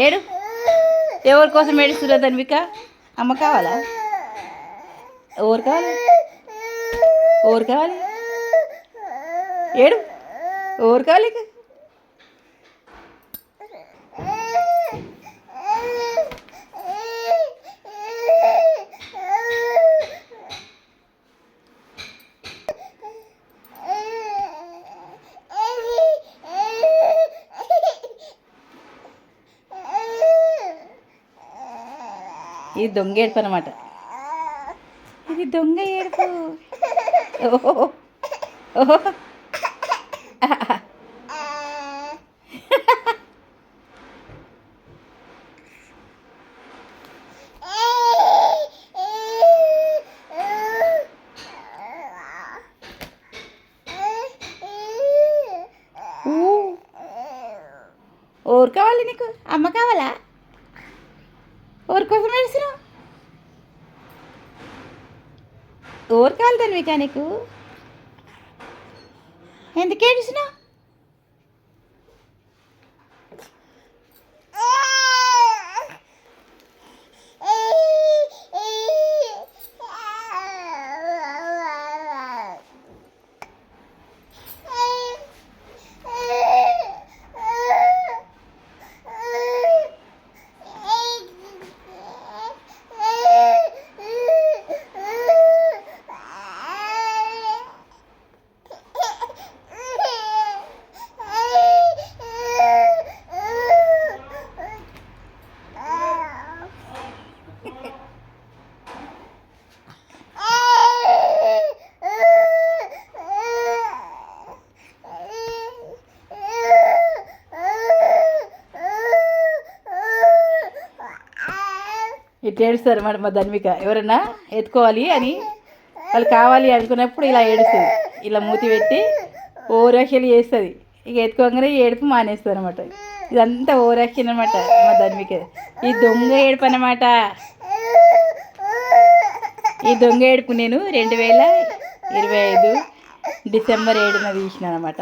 ఏడు ఎవరి కోసం ఏడుస్తురా ధన్విక? అమ్మ కావాలా? ఎవరు కావాలి? ఎవరు కావాలి? ఏడు ఎవరు కావాలి? ఇది దొంగ ఏడుపు అనమాట. ఇది దొంగ ఏడుపు. ఓహో ఓహో ఎవరు కావాలి నీకు? అమ్మ కావాలా? ఎవరి కోసం ఏడుస్తున్నావు? ఎవరు కావాలి ధన్విక నీకు? ఎందుకు ఏడుస్తున్నావు? ఇట్లా ఏడుస్తారు మరి మా ధన్విక. ఎవరన్నా ఎత్తుకోవాలి అని వాళ్ళు కావాలి అనుకున్నప్పుడు ఇలా ఏడుస్తుంది. ఇలా మూతి పెట్టి ఓరాక్షలు చేస్తుంది. ఇక ఎత్తుకోగానే ఏడుపు మానేస్తుంది అనమాట. ఇదంతా ఓరాక్షన్ అనమాట మా ధన్విక. ఈ దొంగ ఏడుపు అనమాట. ఈ దొంగ ఏడుపు నేను 2025 డిసెంబర్ 7న తీసిన అనమాట.